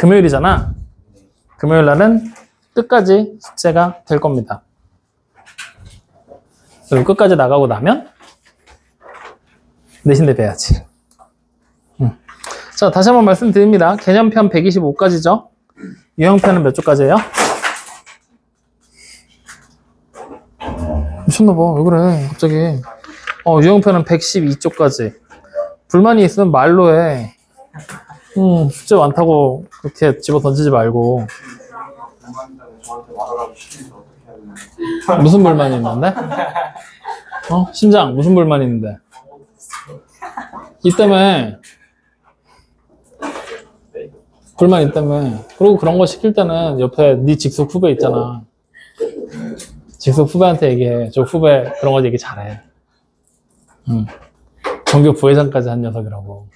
금요일이잖아. 금요일 날은 끝까지 숙제가 될 겁니다. 그리고 끝까지 나가고 나면 내신대 배야지. 자, 다시 한번 말씀드립니다. 개념편 125까지죠. 유형편은 몇 쪽까지예요? 미쳤나봐. 왜 그래 갑자기. 유형편은 112쪽까지. 불만이 있으면 말로 해. 숙제 많다고 그렇게 집어 던지지 말고. 무슨 불만이 있는데? 심장 무슨 불만이 있는데? 이 때문에 불만 있다며. 그리고 그런 거 시킬 때는 옆에 네 직속 후배 있잖아. 직속 후배한테 얘기해. 저 후배 그런 거 얘기 잘해. 전교 부회장까지 한 녀석이라고.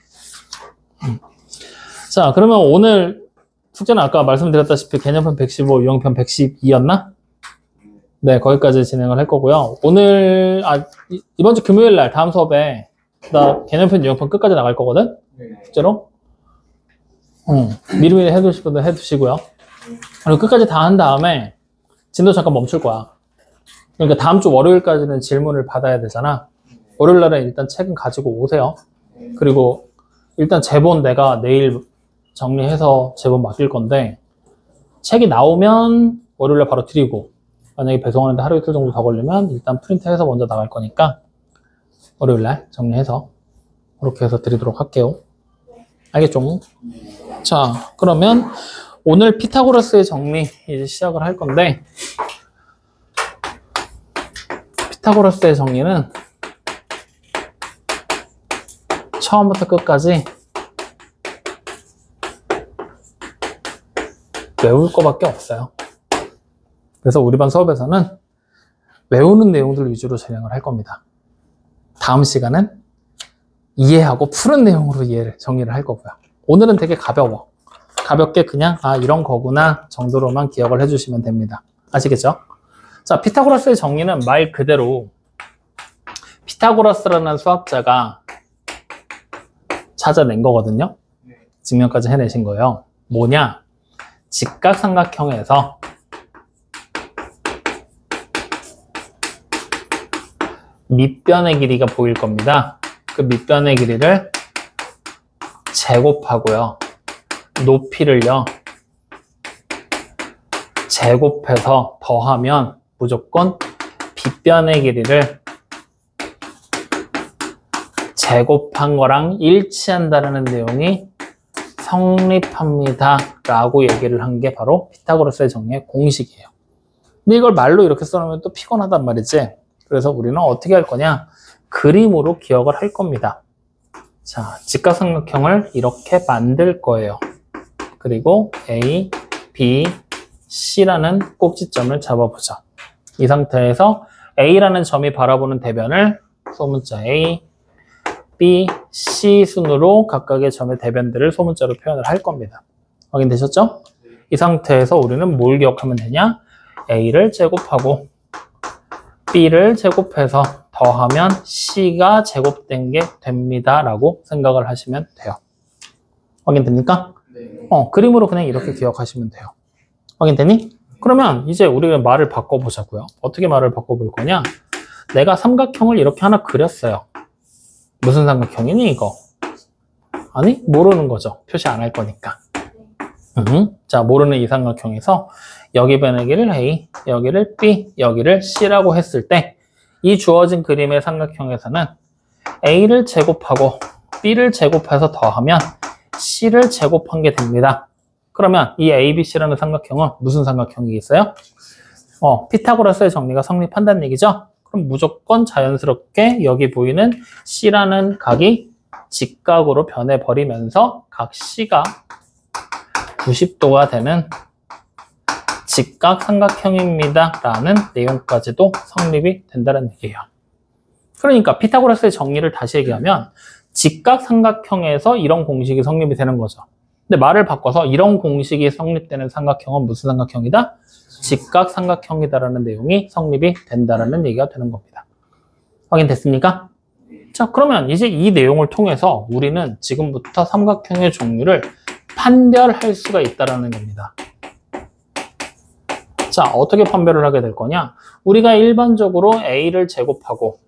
자, 그러면 오늘 숙제는 아까 말씀드렸다시피 개념편 115, 유형편 112였나? 네, 거기까지 진행을 할 거고요. 오늘, 이번 주 금요일 날 다음 수업에 나 개념편, 유형편 끝까지 나갈 거거든? 실제로? 미리미리 해두실 분들 해두시고요. 그리고 끝까지 다 한 다음에 진도 잠깐 멈출 거야. 그러니까 다음 주 월요일까지는 질문을 받아야 되잖아. 월요일 날에 일단 책은 가지고 오세요. 그리고 일단 제본 내가 내일 정리해서 제본 맡길 건데, 책이 나오면 월요일 날 바로 드리고, 만약에 배송하는데 하루 이틀 정도 더 걸리면 일단 프린트해서 먼저 나갈 거니까 월요일 날 정리해서 그렇게 해서 드리도록 할게요. 알겠죠? 자, 그러면 오늘 피타고라스의 정리 이제 시작을 할 건데, 피타고라스의 정리는 처음부터 끝까지 외울 거밖에 없어요. 그래서 우리 반 수업에서는 외우는 내용들 위주로 진행을 할 겁니다. 다음 시간은 이해하고 푸는 내용으로 정리를 할 거고요. 오늘은 되게 가벼워. 가볍게 그냥 이런 거구나 정도로만 기억을 해주시면 됩니다. 아시겠죠? 자, 피타고라스의 정리는 말 그대로 피타고라스라는 수학자가 찾아낸 거거든요. 증명까지 해내신 거예요. 뭐냐? 직각삼각형에서 밑변의 길이가 보일 겁니다. 그 밑변의 길이를 제곱하고요. 높이를요. 제곱해서 더하면 무조건 빗변의 길이를 제곱한 거랑 일치한다는 내용이 성립합니다 라고 얘기를 한 게 바로 피타고라스의 정리의 공식이에요. 근데 이걸 말로 이렇게 써놓으면 또 피곤하단 말이지. 그래서 우리는 어떻게 할 거냐? 그림으로 기억을 할 겁니다. 자, 직각삼각형을 이렇게 만들 거예요. 그리고 A, B, C라는 꼭지점을 잡아보자. 이 상태에서 A라는 점이 바라보는 대변을 소문자 A, B, C 순으로 각각의 점의 대변들을 소문자로 표현을 할 겁니다. 확인되셨죠? 이 상태에서 우리는 뭘 기억하면 되냐? A를 제곱하고 B를 제곱해서 더하면 C가 제곱된 게 됩니다 라고 생각을 하시면 돼요. 확인됩니까? 네. 그림으로 그냥 이렇게 기억하시면 돼요. 확인되니? 그러면 이제 우리가 말을 바꿔보자고요. 어떻게 말을 바꿔볼 거냐? 내가 삼각형을 이렇게 하나 그렸어요. 무슨 삼각형이니 이거? 아니, 모르는 거죠. 표시 안 할 거니까. 자, 모르는 이 삼각형에서 여기 변의 길이를 A, 여기를 B, 여기를 C라고 했을 때 이 주어진 그림의 삼각형에서는 A를 제곱하고 B를 제곱해서 더하면 C를 제곱한 게 됩니다. 그러면 이 ABC라는 삼각형은 무슨 삼각형이겠어요? 피타고라스의 정리가 성립한다는 얘기죠? 그럼 무조건 자연스럽게 여기 보이는 C라는 각이 직각으로 변해버리면서 각 C가 90도가 되는 직각 삼각형입니다 라는 내용까지도 성립이 된다는 얘기예요. 그러니까 피타고라스의 정리를 다시 얘기하면 직각 삼각형에서 이런 공식이 성립이 되는 거죠. 근데 말을 바꿔서 이런 공식이 성립되는 삼각형은 무슨 삼각형이다? 직각 삼각형이다라는 내용이 성립이 된다라는 얘기가 되는 겁니다. 확인됐습니까? 자, 그러면 이제 이 내용을 통해서 우리는 지금부터 삼각형의 종류를 판별할 수가 있다는 겁니다. 자, 어떻게 판별을 하게 될 거냐? 우리가 일반적으로 A를 제곱하고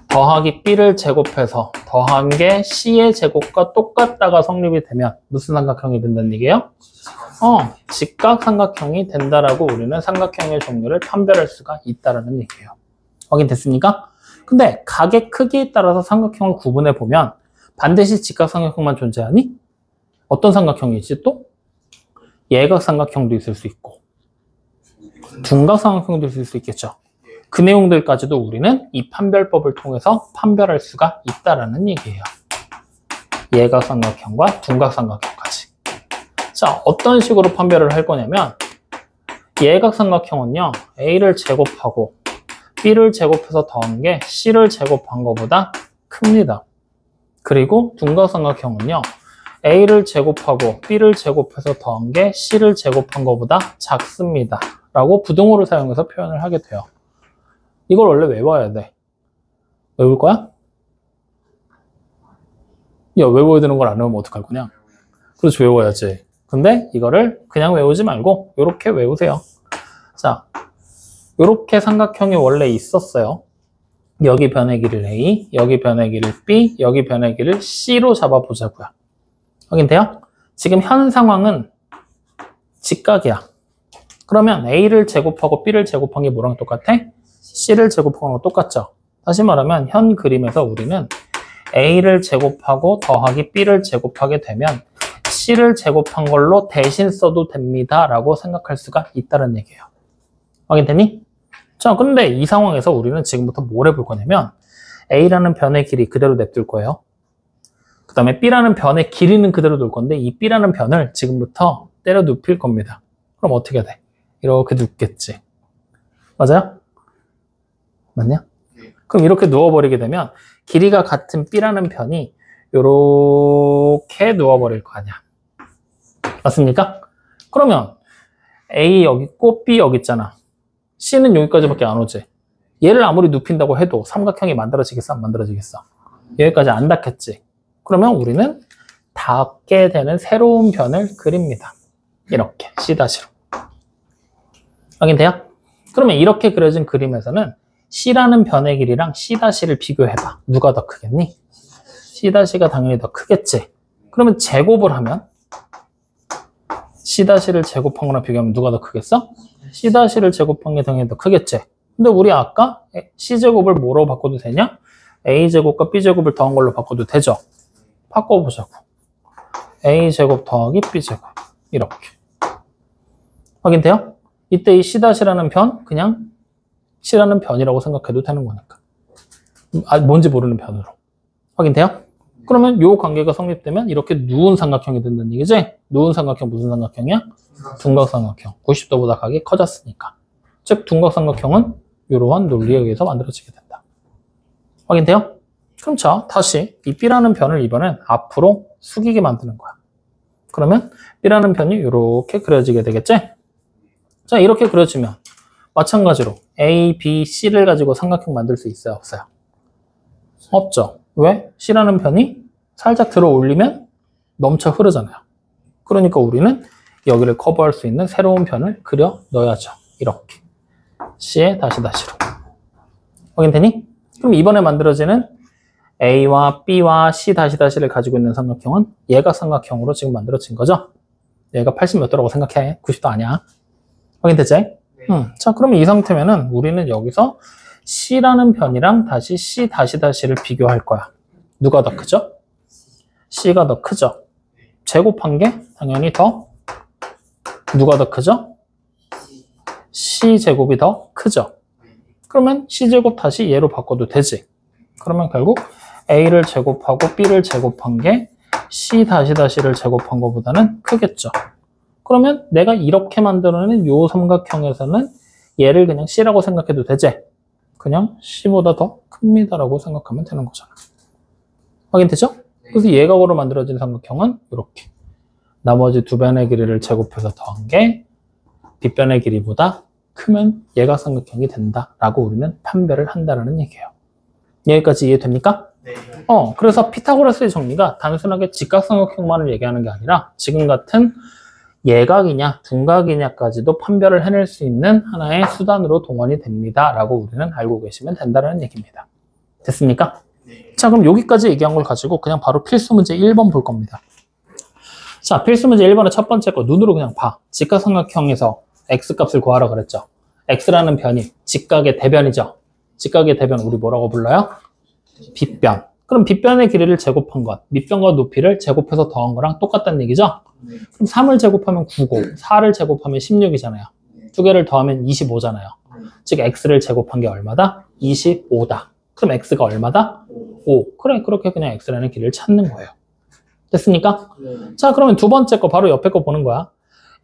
더하기 B를 제곱해서 더한 게 C의 제곱과 똑같다가 성립이 되면 무슨 삼각형이 된다는 얘기예요? 직각삼각형이 된다라고 우리는 삼각형의 종류를 판별할 수가 있다는 얘기예요. 확인됐습니까? 근데 각의 크기에 따라서 삼각형을 구분해 보면 반드시 직각삼각형만 존재하니? 어떤 삼각형이 있지 또? 예각삼각형도 있을 수 있고 둔각삼각형도 있을 수 있겠죠. 그 내용들까지도 우리는 이 판별법을 통해서 판별할 수가 있다는 얘기예요. 예각삼각형과 둔각삼각형까지. 자, 어떤 식으로 판별을 할 거냐면 예각삼각형은요, A를 제곱하고 B를 제곱해서 더한 게 C를 제곱한 것보다 큽니다. 그리고 둔각삼각형은요, A를 제곱하고 B를 제곱해서 더한 게 C를 제곱한 것보다 작습니다. 라고 부등호를 사용해서 표현을 하게 돼요. 이걸 원래 외워야 돼. 외울 거야? 야, 외워야 되는 걸 안 외우면 어떡할 거냐? 그렇지, 외워야지. 근데 이거를 그냥 외우지 말고 이렇게 외우세요. 자, 이렇게 삼각형이 원래 있었어요. 여기 변의 길이를 A, 여기 변의 길이를 B, 여기 변의 길이를 C로 잡아보자고요. 확인돼요? 지금 현 상황은 직각이야. 그러면 A를 제곱하고 B를 제곱한 게 뭐랑 똑같아? C를 제곱한 거랑 똑같죠? 다시 말하면 현 그림에서 우리는 A를 제곱하고 더하기 B를 제곱하게 되면 C를 제곱한 걸로 대신 써도 됩니다 라고 생각할 수가 있다는 얘기예요. 확인되니? 자, 근데 이 상황에서 우리는 지금부터 뭘 해볼 거냐면 A라는 변의 길이 그대로 냅둘 거예요. 그 다음에 B라는 변의 길이는 그대로 둘 건데 이 B라는 변을 지금부터 때려 눕힐 겁니다. 그럼 어떻게 돼? 이렇게 눕겠지. 맞아요? 맞냐? 그럼 이렇게 누워버리게 되면 길이가 같은 B라는 변이 이렇게 누워버릴 거 아니야. 맞습니까? 그러면 A 여기 있고 B 여기 있잖아. C는 여기까지밖에 안 오지. 얘를 아무리 눕힌다고 해도 삼각형이 만들어지겠어? 안 만들어지겠어? 여기까지 안 닿겠지. 그러면 우리는 닿게 되는 새로운 변을 그립니다. 이렇게 C''로. 확인돼요? 그러면 이렇게 그려진 그림에서는 C라는 변의 길이랑 C''를 비교해봐. 누가 더 크겠니? C''가 당연히 더 크겠지. 그러면 제곱을 하면 C''를 제곱한 거랑 비교하면 누가 더 크겠어? C''를 제곱한 게 당연히 더 크겠지. 근데 우리 아까 C제곱을 뭐로 바꿔도 되냐? A제곱과 B제곱을 더한 걸로 바꿔도 되죠? 바꿔보자고. A제곱 더하기 B제곱. 이렇게. 확인돼요? 이때 이 C''라는 변, 그냥 C라는 변이라고 생각해도 되는 거니까. 뭔지 모르는 변으로. 확인돼요? 그러면 이 관계가 성립되면 이렇게 누운 삼각형이 된다는 얘기지? 누운 삼각형 무슨 삼각형이야? 둔각삼각형. 90도보다 각이 커졌으니까. 즉 둔각삼각형은 이러한 논리에 의해서 만들어지게 된다. 확인돼요? 그럼 자, 다시 이 B라는 변을 이번엔 앞으로 숙이게 만드는 거야. 그러면 B라는 변이 이렇게 그려지게 되겠지? 자, 이렇게 그려지면 마찬가지로 A, B, C를 가지고 삼각형 만들 수 있어요? 없어요? 없죠. 왜? C라는 변이 살짝 들어 올리면 넘쳐 흐르잖아요. 그러니까 우리는 여기를 커버할 수 있는 새로운 변을 그려 넣어야죠. 이렇게. C에 다시로. 확인되니? 그럼 이번에 만들어지는 A와 B와 C''를 가지고 있는 삼각형은 예각삼각형으로 지금 만들어진 거죠? 얘가 80 몇 도라고 생각해. 90도 아니야. 확인됐지? 자, 그러면 이 상태면은 우리는 여기서 C라는 변이랑 다시 C''를 비교할 거야. 누가 더 크죠? C가 더 크죠? 제곱한 게 당연히 누가 더 크죠? C제곱이 더 크죠? 그러면 C제곱 다시 얘로 바꿔도 되지. 그러면 결국 A를 제곱하고 B를 제곱한 게 C''를 제곱한 것보다는 크겠죠. 그러면 내가 이렇게 만들어낸 요 삼각형에서는 얘를 그냥 C라고 생각해도 되지? 그냥 C보다 더 큽니다라고 생각하면 되는 거잖아. 확인되죠? 그래서 예각으로 만들어진 삼각형은 이렇게 나머지 두 변의 길이를 제곱해서 더한 게 빗변의 길이보다 크면 예각삼각형이 된다라고 우리는 판별을 한다는 얘기예요. 여기까지 이해됩니까? 그래서 피타고라스의 정리가 단순하게 직각삼각형만을 얘기하는 게 아니라 지금 같은 예각이냐 둔각이냐까지도 판별을 해낼 수 있는 하나의 수단으로 동원이 됩니다 라고 우리는 알고 계시면 된다는 얘기입니다. 됐습니까? 자, 그럼 여기까지 얘기한 걸 가지고 그냥 바로 필수 문제 1번 볼 겁니다. 자, 필수 문제 1번의 첫 번째 거 눈으로 그냥 봐. 직각삼각형에서 x값을 구하라 그랬죠. x라는 변이 직각의 대변이죠. 직각의 대변 우리 뭐라고 불러요? 빗변. 그럼 빗변의 길이를 제곱한 것, 밑변과 높이를 제곱해서 더한 거랑 똑같다는 얘기죠? 그럼 3을 제곱하면 9고 4를 제곱하면 16이잖아요. 두 개를 더하면 25잖아요. 즉 x를 제곱한 게 얼마다? 25다. 그럼 x가 얼마다? 5. 그래, 그렇게 그냥 x라는 길이를 찾는 거예요. 됐습니까? 자, 그러면 두 번째 거 바로 옆에 거 보는 거야.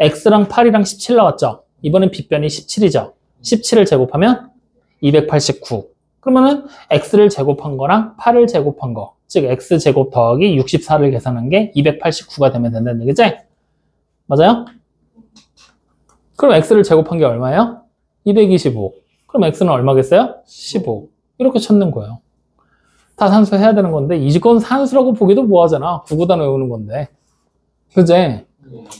x랑 8이랑 17 나왔죠? 이번엔 빗변이 17이죠? 17을 제곱하면 289. 그러면은 x를 제곱한 거랑 8을 제곱한 거, 즉 x제곱 더하기 64를 계산한 게 289가 되면 된다는 얘기지? 맞아요? 그럼 x를 제곱한 게 얼마예요? 225. 그럼 x는 얼마겠어요? 15. 이렇게 찾는 거예요. 다 산수해야 되는 건데 이건 산수라고 보기도 뭐하잖아. 구구단 외우는 건데. 그제?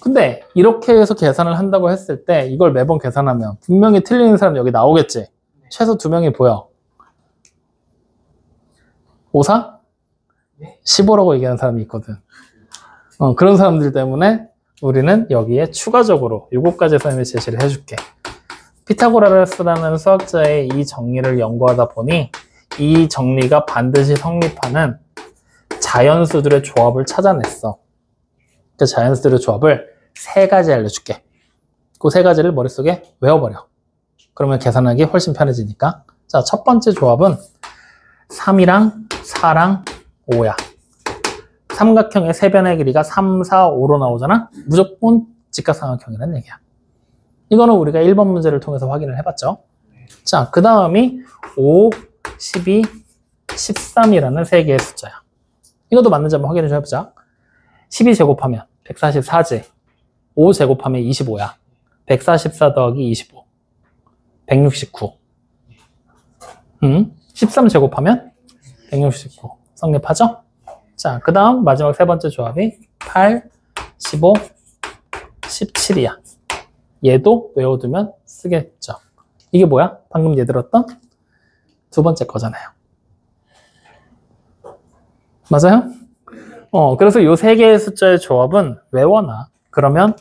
근데 이렇게 해서 계산을 한다고 했을 때 이걸 매번 계산하면 분명히 틀리는 사람 여기 나오겠지? 최소 2명이 보여. 54? 15라고 얘기하는 사람이 있거든. 그런 사람들 때문에 우리는 여기에 추가적으로 요거까지 선생님이 제시를 해줄게. 피타고라스라는 수학자의 이 정리를 연구하다 보니 이 정리가 반드시 성립하는 자연수들의 조합을 찾아냈어. 그 자연수들의 조합을 3가지 알려줄게. 그 3가지를 머릿속에 외워버려. 그러면 계산하기 훨씬 편해지니까. 자, 첫 번째 조합은 3이랑 4랑 5야. 삼각형의 세변의 길이가 3, 4, 5로 나오잖아? 무조건 직각삼각형이라는 얘기야. 이거는 우리가 1번 문제를 통해서 확인을 해봤죠. 자, 그 다음이 5, 12, 13이라는 3개의 숫자야. 이것도 맞는지 한번 확인을 좀 해보자. 12 제곱하면 144지. 5 제곱하면 25야. 144 더하기 25. 169. 13 제곱하면 169. 성립하죠? 자, 그 다음 마지막 세 번째 조합이 8, 15, 17이야. 얘도 외워두면 쓰겠죠. 이게 뭐야? 방금 얘 들었던 두 번째 거잖아요. 맞아요? 그래서 이 3개의 숫자의 조합은 외워놔. 그러면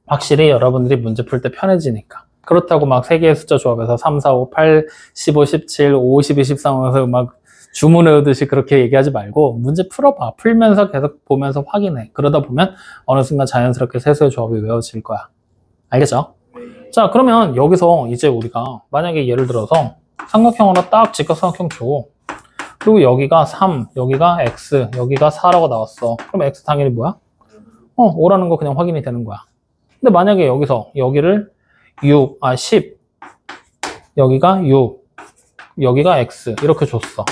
확실히 여러분들이 문제 풀 때 편해지니까. 그렇다고 막 3개의 숫자 조합에서 3, 4, 5, 8, 15, 17, 5, 12, 13 하면서 막 주문 외우듯이 그렇게 얘기하지 말고 문제 풀어봐. 풀면서 계속 보면서 확인해. 그러다 보면 어느 순간 자연스럽게 세수의 조합이 외워질 거야. 알겠죠? 자, 그러면 여기서 이제 우리가 만약에 예를 들어서 삼각형 하나 딱 직각삼각형 줘. 그리고 여기가 3, 여기가 x, 여기가 4라고 나왔어. 그럼 x 당연히 뭐야? 5라는 거 그냥 확인이 되는 거야. 근데 만약에 여기서 여기를 10, 여기가 6, 여기가 x 이렇게 줬어.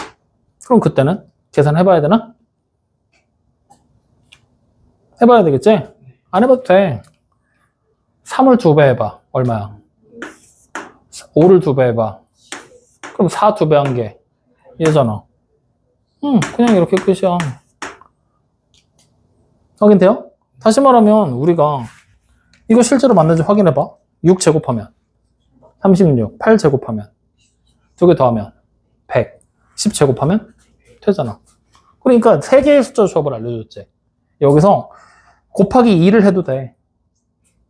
그럼 그때는 계산해봐야 되나? 해봐야 되겠지? 안 해봐도 돼. 3을 2배 해봐. 얼마야? 5를 2배 해봐. 그럼 4 2배 한 게 얘잖아. 그냥 이렇게 끝이야. 확인돼요? 다시 말하면 우리가 이거 실제로 맞는지 확인해봐. 6 제곱하면 36, 8 제곱하면 2개 더하면 100, 10 제곱하면 되잖아. 그러니까 3개의 숫자 조합을 알려줬지. 여기서 곱하기 2를 해도 돼.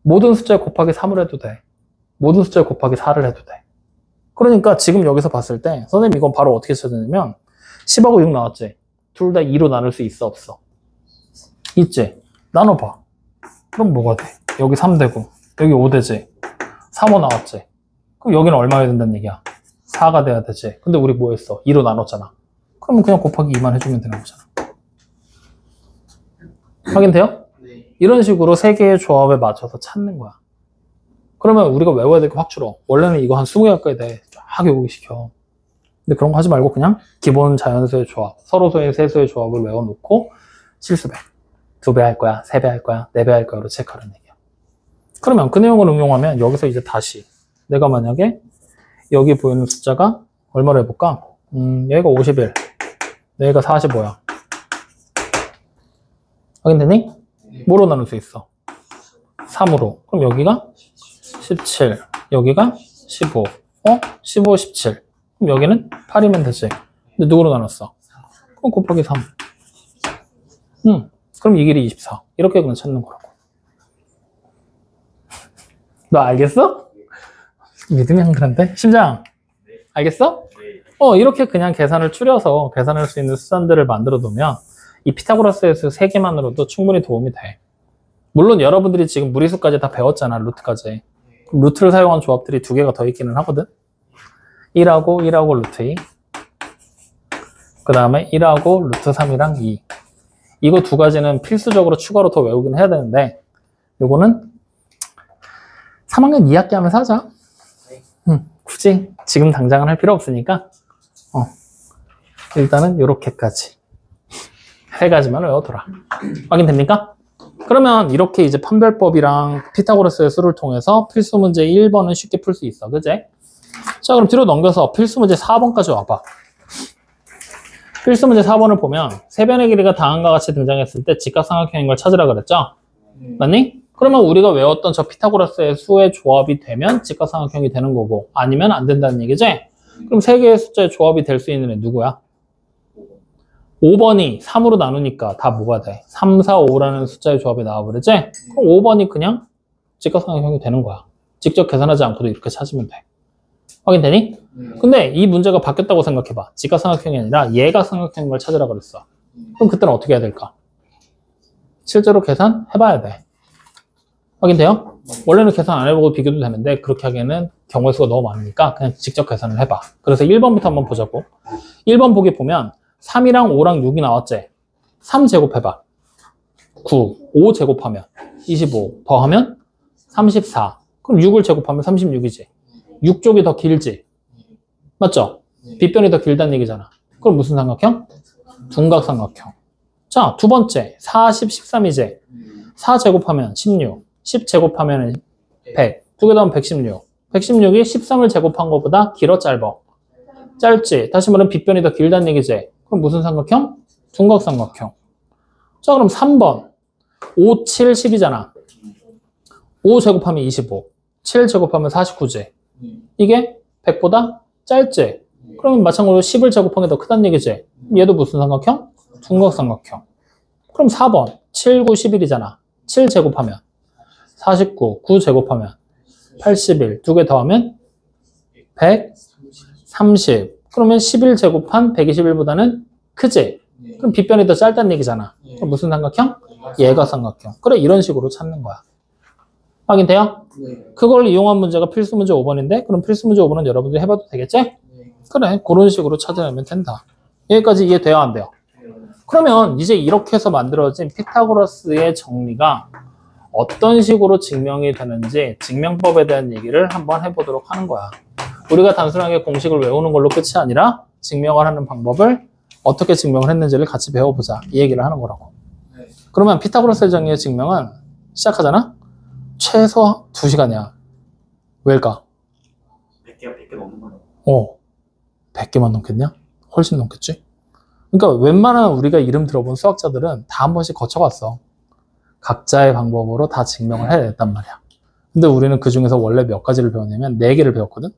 모든 숫자에 곱하기 3을 해도 돼. 모든 숫자에 곱하기 4를 해도 돼. 그러니까 지금 여기서 봤을 때 선생님 이건 바로 어떻게 찾느냐면 10하고 6 나왔지? 둘 다 2로 나눌 수 있어 없어? 있지? 나눠봐. 그럼 뭐가 돼? 여기 3 되고 여기 5 되지? 3, 5 나왔지? 그럼 여기는 얼마여야 된다는 얘기야? 4가 돼야 되지? 근데 우리 뭐 했어? 2로 나눴잖아. 그러면 그냥 곱하기 2만 해주면 되는 거잖아. 확인돼요? 네. 이런 식으로 3개의 조합에 맞춰서 찾는 거야. 그러면 우리가 외워야 될 게 확 줄어. 원래는 이거 한 20개 가까이 돼. 쫙 외우기 시켜. 근데 그런 거 하지 말고 그냥 기본 자연수의 조합, 서로소의 세수의 조합을 외워놓고 실수배. 2배 할 거야, 3배 할 거야, 4배 할 거야로 체크하는 얘기야. 그러면 그 내용을 응용하면 여기서 이제 다시 내가 만약에 여기 보이는 숫자가 얼마로 해볼까? 여기가 51, 여기가 45야. 확인되니? 뭐로 나눌 수 있어? 3으로. 그럼 여기가 17, 여기가 15, 15, 17. 그럼 여기는 8이면 되지. 근데 누구로 나눴어? 그럼 곱하기 3. 그럼 이 길이 24. 이렇게 그냥 찾는 거라고. 너 알겠어? 믿음이 안 그런데? 심장, 알겠어? 이렇게 그냥 계산을 추려서 계산할 수 있는 수단들을 만들어 두면 이 피타고라스의 수 3개만으로도 충분히 도움이 돼. 물론 여러분들이 지금 무리수까지 다 배웠잖아, 루트까지. 루트를 사용한 조합들이 2개가 더 있기는 하거든. 1하고 1하고 루트 2. 그 다음에 1하고 루트 3이랑 2. 이거 2가지는 필수적으로 추가로 더 외우긴 해야 되는데 요거는 3학년 2학기 하면서 하자. 굳이 지금 당장은 할 필요 없으니까 일단은 요렇게까지 3가지만 외워둬라. 확인됩니까? 그러면 이렇게 이제 판별법이랑 피타고라스의 수를 통해서 필수 문제 1번은 쉽게 풀 수 있어. 그제? 자, 그럼 뒤로 넘겨서 필수 문제 4번까지 와봐. 필수 문제 4번을 보면 세변의 길이가 다음과 같이 등장했을 때 직각삼각형인 걸 찾으라 그랬죠? 맞니? 그러면 우리가 외웠던 저 피타고라스의 수의 조합이 되면 직각삼각형이 되는 거고 아니면 안 된다는 얘기지? 그럼 3개의 숫자의 조합이 될 수 있는 애 누구야? 5번이 3으로 나누니까 다 뭐가 돼? 3, 4, 5라는 숫자의 조합이 나와버리지? 그럼 5번이 그냥 직각삼각형이 되는 거야. 직접 계산하지 않고도 이렇게 찾으면 돼. 확인되니? 근데 이 문제가 바뀌었다고 생각해봐. 직각삼각형이 아니라 예각삼각형인 걸 찾으라 그랬어. 그럼 그때는 어떻게 해야 될까? 실제로 계산해봐야 돼. 확인돼요? 원래는 계산 안 해보고 비교도 되는데 그렇게 하기에는 경우의 수가 너무 많으니까 그냥 직접 계산을 해봐. 그래서 1번부터 한번 보자고. 1번 보기 보면 3이랑 5랑 6이 나왔지? 3 제곱해봐. 9, 5 제곱하면 25, 더하면 34. 그럼 6을 제곱하면 36이지. 6쪽이 더 길지? 맞죠? 빗변이 더 길다는 얘기잖아. 그럼 무슨 삼각형? 둔각삼각형. 자, 두 번째 40, 13이지? 4 제곱하면 16, 10 제곱하면 100, 2개 더하면 116. 116이 13을 제곱한 것보다 길어 짧아? 짧지? 다시 말하면 빗변이 더 길다는 얘기지? 그럼 무슨 삼각형? 둔각삼각형. 자, 그럼 3번 5, 7, 10이잖아. 5 제곱하면 25, 7 제곱하면 49지? 이게 100보다 짧지? 그러면 마찬가지로 10을 제곱한 게 더 크다는 얘기지? 얘도 무슨 삼각형? 둔각삼각형. 그럼 4번 7, 9, 11이잖아. 7 제곱하면 49, 9 제곱하면 81, 2개 더하면 130. 그러면 11 제곱한 121보다는 크지? 그럼 빗변이 더 짧다는 얘기잖아. 그럼 무슨 삼각형? 예각삼각형. 그래, 이런 식으로 찾는 거야. 확인돼요? 그걸 이용한 문제가 필수 문제 5번인데 그럼 필수 문제 5번은 여러분들이 해봐도 되겠지? 그래, 그런 식으로 찾아내면 된다. 여기까지 이해돼요? 안 돼요? 그러면 이제 이렇게 해서 만들어진 피타고라스의 정리가 어떤 식으로 증명이 되는지 증명법에 대한 얘기를 한번 해보도록 하는 거야. 우리가 단순하게 공식을 외우는 걸로 끝이 아니라 증명을 하는 방법을 어떻게 증명을 했는지를 같이 배워보자. 이 얘기를 하는 거라고. 그러면 피타고라스의 정리의 증명은 시작하잖아? 최소 2시간이야. 왜일까? 100개 넘는 거네. 100개만 넘겠냐? 훨씬 넘겠지? 그러니까 웬만한 우리가 이름 들어본 수학자들은 다 한 번씩 거쳐갔어. 각자의 방법으로 다 증명을 해냈단 말이야. 근데 우리는 그 중에서 원래 몇 가지를 배웠냐면 4개를 배웠거든?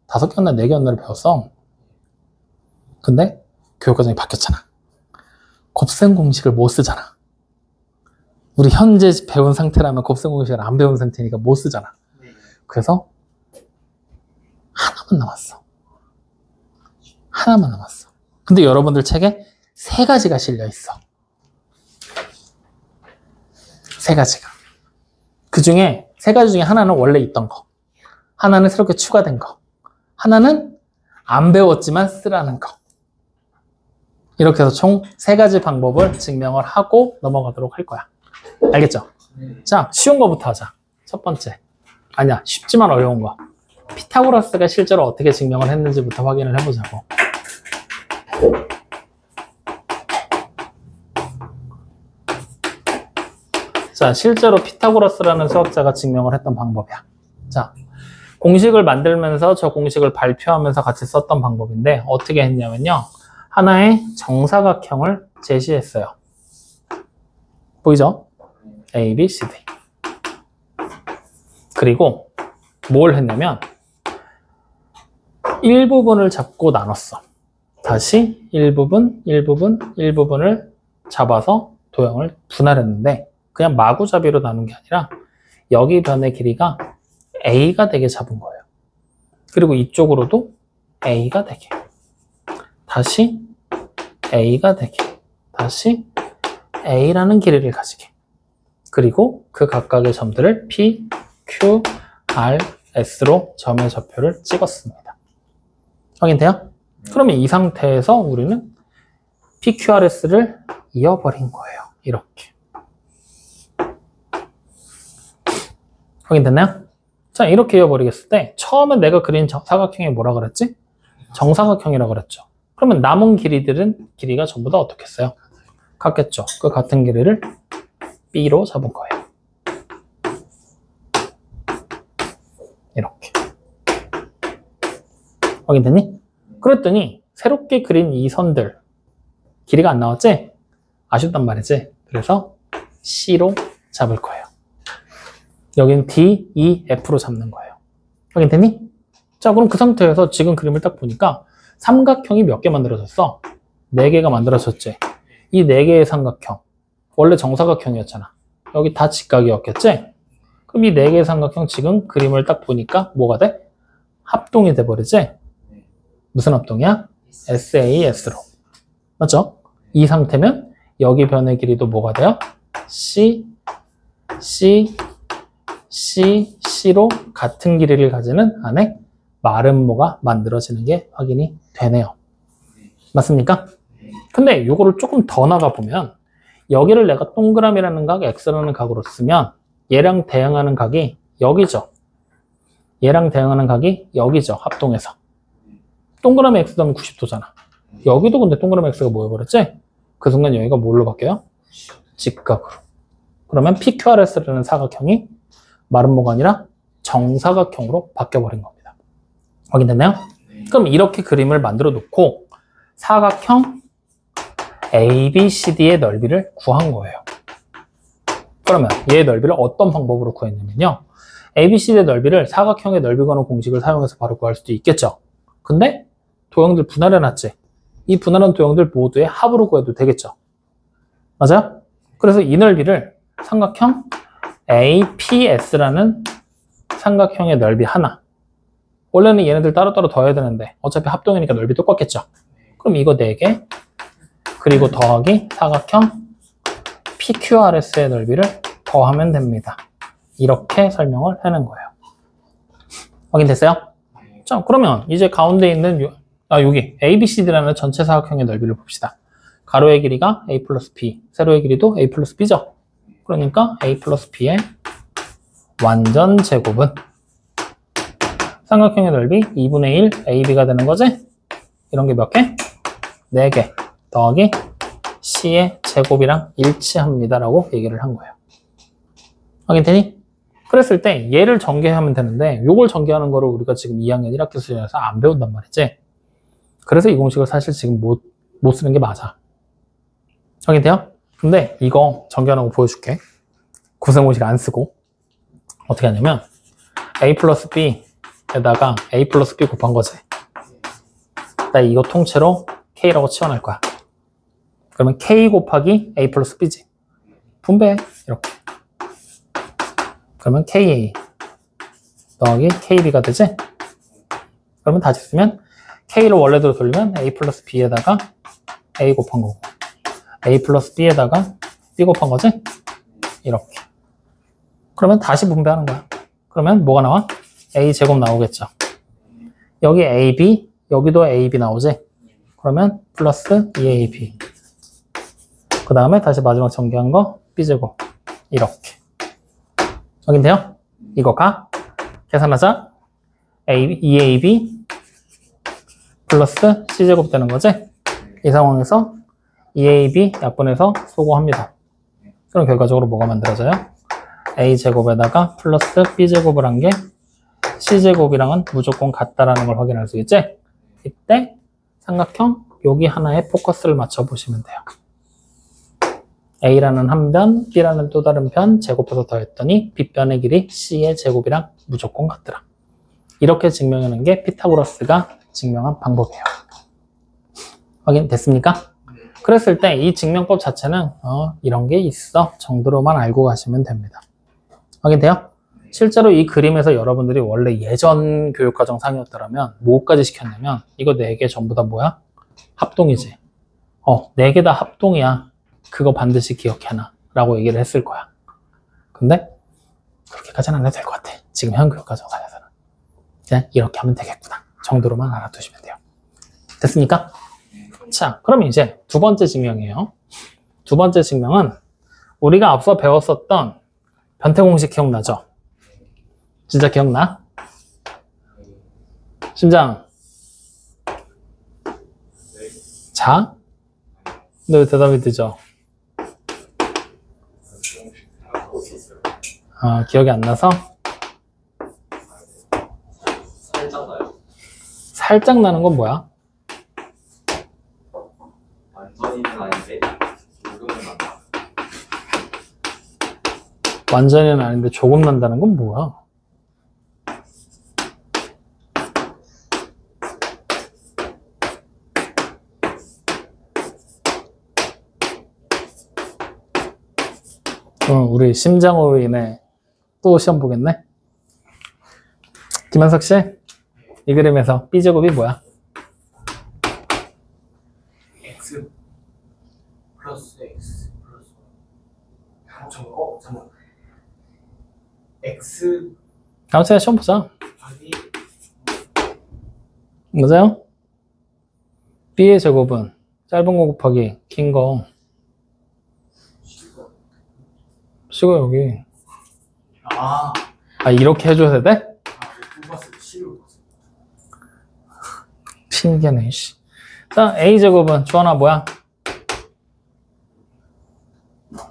5개였나 4개였나를 배웠어. 근데 교육과정이 바뀌었잖아. 곱셈 공식을 못 쓰잖아. 우리 현재 배운 상태라면 곱셈 공식을 안 배운 상태니까 못 쓰잖아. 그래서 하나만 남았어. 하나만 남았어. 근데 여러분들 책에 3가지가 실려 있어. 3가지가. 그 중에 3가지 중에 하나는 원래 있던 거. 하나는 새롭게 추가된 거. 하나는 안 배웠지만 쓰라는 거. 이렇게 해서 총 3가지 방법을 증명을 하고 넘어가도록 할 거야. 알겠죠? 자, 쉬운 거부터 하자. 첫 번째. 아니야, 쉽지만 어려운 거. 피타고라스가 실제로 어떻게 증명을 했는지부터 확인을 해보자고. 자, 실제로 피타고라스라는 수학자가 증명을 했던 방법이야. 자, 공식을 만들면서 저 공식을 발표하면서 같이 썼던 방법인데 어떻게 했냐면요. 하나의 정사각형을 제시했어요. 보이죠? A, B, C, D. 그리고 뭘 했냐면 일부분을 잡고 나눴어. 다시 일부분을 잡아서 도형을 분할했는데 그냥 마구잡이로 나눈 게 아니라 여기 변의 길이가 A가 되게 잡은 거예요. 그리고 이쪽으로도 A가 되게, 다시 A가 되게, 다시 A라는 길이를 가지게, 그리고 그 각각의 점들을 P, Q, R, S로 점의 좌표를 찍었습니다. 확인돼요? 그러면 이 상태에서 우리는 PQRS를 이어버린 거예요. 이렇게. 확인됐나요? 자, 이렇게 이어버리겠을 때 처음에 내가 그린 사각형이 뭐라 그랬지? 정사각형이라고 그랬죠. 그러면 남은 길이가 전부 다 어떻게 했어요? 같겠죠. 그 같은 길이를 B로 잡은 거예요. 이렇게. 확인됐니? 그랬더니 새롭게 그린 이 선들 길이가 안 나왔지? 아쉽단 말이지. 그래서 C로 잡을 거예요. 여기는 D, E, F로 잡는 거예요. 확인됐니? 자, 그럼 그 상태에서 지금 그림을 딱 보니까 삼각형이 몇 개 만들어졌어? 4개가 만들어졌지? 이 4개의 삼각형 원래 정사각형이었잖아. 여기 다 직각이었겠지? 그럼 이 4개의 삼각형 지금 그림을 딱 보니까 뭐가 돼? 합동이 돼버리지? 무슨 합동이야? SAS로. 맞죠? 이 상태면 여기 변의 길이도 뭐가 돼요? C, C, C, C로 같은 길이를 가지는 안에 마름모가 만들어지는 게 확인이 되네요. 맞습니까? 근데 이거를 조금 더 나가보면 여기를 내가 동그라미라는 각, X라는 각으로 쓰면 얘랑 대응하는 각이 여기죠. 얘랑 대응하는 각이 여기죠. 합동해서. 동그라미 X도 하면 90도잖아. 여기도 근데 동그라미 X가 뭐여버렸지? 그 순간 여기가 뭘로 바뀌어요? 직각으로. 그러면 PQRS라는 사각형이 마름모가 아니라 정사각형으로 바뀌어버린 겁니다. 확인됐나요? 그럼 이렇게 그림을 만들어 놓고 사각형 ABCD의 넓이를 구한 거예요. 그러면 얘의 넓이를 어떤 방법으로 구했냐면요. ABCD의 넓이를 사각형의 넓이 구하는 공식을 사용해서 바로 구할 수도 있겠죠. 근데 도형들 분할해놨지. 이 분할한 도형들 모두의 합으로 구해도 되겠죠. 맞아요? 그래서 이 넓이를 삼각형 APS라는 삼각형의 넓이 하나. 원래는 얘네들 따로따로 더해야 되는데 어차피 합동이니까 넓이 똑같겠죠. 그럼 이거 4개 그리고 더하기 사각형 PQRS의 넓이를 더하면 됩니다. 이렇게 설명을 하는 거예요. 확인됐어요? 자, 그러면 이제 가운데 있는 여기 ABCD라는 전체 사각형의 넓이를 봅시다. 가로의 길이가 A 플러스 B, 세로의 길이도 A 플러스 B죠. 그러니까 A 플러스 B의 완전 제곱은 삼각형의 넓이 2분의 1 AB가 되는 거지? 이런 게 몇 개? 4개 더하기 C의 제곱이랑 일치합니다 라고 얘기를 한 거예요. 확인되니? 그랬을 때 얘를 전개하면 되는데 요걸 전개하는 거를 우리가 지금 2학년 1학기 수준에서 안 배운단 말이지. 그래서 이 공식을 사실 지금 못 쓰는 게 맞아. 확인돼요? 근데 이거 전개하는 거 보여줄게. 구성 공식 안 쓰고 어떻게 하냐면 A 플러스 B에다가 A 플러스 B 곱한 거지. 나 이거 통째로 K라고 치환할 거야. 그러면 K 곱하기 A 플러스 B지. 분배 이렇게. 그러면 KA 더하기 KB가 되지? 그러면 다시 쓰면 K를 원래대로 돌리면 A 플러스 B에다가 A 곱한 거고 A 플러스 B에다가 B 곱한 거지? 이렇게. 그러면 다시 분배하는 거야. 그러면 뭐가 나와? A 제곱 나오겠죠. 여기 AB, 여기도 AB 나오지? 그러면 플러스 2AB. 그 다음에 다시 마지막 전개한 거 B 제곱. 이렇게. 확인돼요? 이거 가? 계산하자. 2AB 플러스 C제곱 되는 거지? 이 상황에서 2AB 약분해서 소거합니다. 그럼 결과적으로 뭐가 만들어져요? A제곱에다가 플러스 B제곱을 한 게 C제곱이랑은 무조건 같다라는 걸 확인할 수 있지? 이때 삼각형 여기 하나에 포커스를 맞춰 보시면 돼요. A라는 한 변, B라는 또 다른 변 제곱해서 더했더니 B변의 길이 C의 제곱이랑 무조건 같더라. 이렇게 증명하는 게 피타고라스가 증명한 방법이에요. 확인됐습니까? 그랬을 때 이 증명법 자체는 이런 게 있어 정도로만 알고 가시면 됩니다. 확인돼요? 실제로 이 그림에서 여러분들이 원래 예전 교육과정 상이었더라면 뭐까지 시켰냐면 이거 4개 전부 다 뭐야? 합동이지. 4개 다 합동이야. 그거 반드시 기억해놔 라고 얘기를 했을 거야. 근데 그렇게까지는 안 해도 될 것 같아. 지금 현 교육과정 상에서는 그냥 이렇게 하면 되겠구나 정도로만 알아두시면 돼요. 됐습니까? 자, 그럼 이제 두 번째 증명이에요. 두 번째 증명은 우리가 앞서 배웠었던 변태 공식 기억나죠? 진짜 기억나? 심장. 자? 너 왜 대답이 늦어? 기억이 안 나서? 살짝 나요. 살짝 나는 건 뭐야? 완전히는 아닌데 조금은 난다. 완전히는 아닌데 조금 난다는 건 뭐야? 우리 심장으로 인해 또 시험 보겠네? 김한석 씨, 이 그림에서 B제곱이 뭐야? X 플러스 X 플러스 잠깐만. X 다음 시간에 시험 보자. 아니 맞아요? B의 제곱은 짧은 거 곱하기 긴 거. C가 여기. 이렇게 해줘야 돼? 뽑았을 때 C로 봤어. 핑계네, 씨. 자, A 제곱은 주원아 뭐야?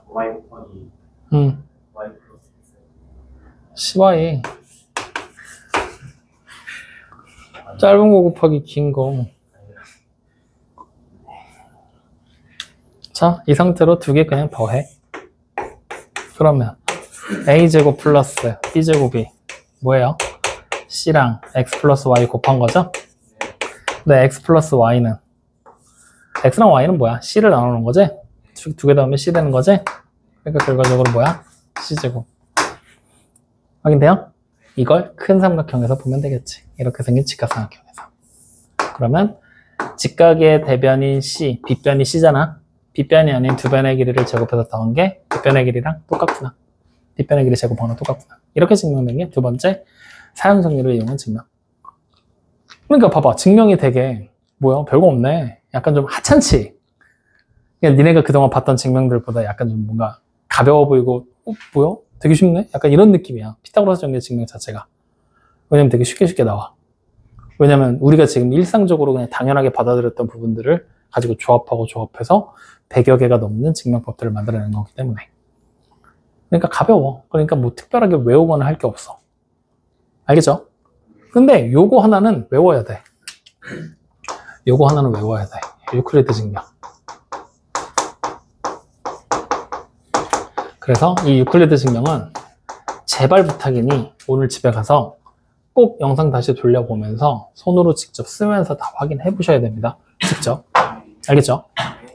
Y 곱하기 Y 플러스 X. CY. 짧은 거 곱하기 긴 거. 자, 이 상태로 두 개 그냥 더해. 그러면 A제곱 플러스 B제곱이 뭐예요? C랑 X 플러스 Y 곱한 거죠? 근데 X 플러스 Y는 X랑 Y는 뭐야? C를 나누는 거지? 두 개 더하면 C 되는 거지? 그러니까 결과적으로 뭐야? C제곱. 확인돼요? 이걸 큰 삼각형에서 보면 되겠지. 이렇게 생긴 직각삼각형에서. 그러면 직각의 대변인 C, 빗변이 C잖아. 빗변이 아닌 두 변의 길이를 제곱해서 더한 게 뒷변의 길이랑 똑같구나. 뒷변의 길이 제곱한 거랑 똑같구나. 이렇게 증명된 게 두 번째 사용 정리를 이용한 증명. 그러니까 봐봐. 증명이 되게 뭐야? 별거 없네. 약간 좀 하찮지? 그냥 니네가 그동안 봤던 증명들보다 약간 좀 뭔가 가벼워 보이고 뭐야? 되게 쉽네? 약간 이런 느낌이야. 피타고라스 정리의 증명 자체가. 왜냐면 되게 쉽게 나와. 왜냐면 우리가 지금 일상적으로 그냥 당연하게 받아들였던 부분들을 가지고 조합해서 100여 개가 넘는 증명법들을 만들어내는 거기 때문에. 그러니까 가벼워. 그러니까 뭐 특별하게 외우거나 할 게 없어. 알겠죠? 근데 요거 하나는 외워야 돼. 요거 하나는 외워야 돼. 유클리드 증명. 그래서 이 유클리드 증명은 제발 부탁이니 오늘 집에 가서 꼭 영상 다시 돌려보면서 손으로 직접 쓰면서 다 확인해 보셔야 됩니다. 직접. 알겠죠?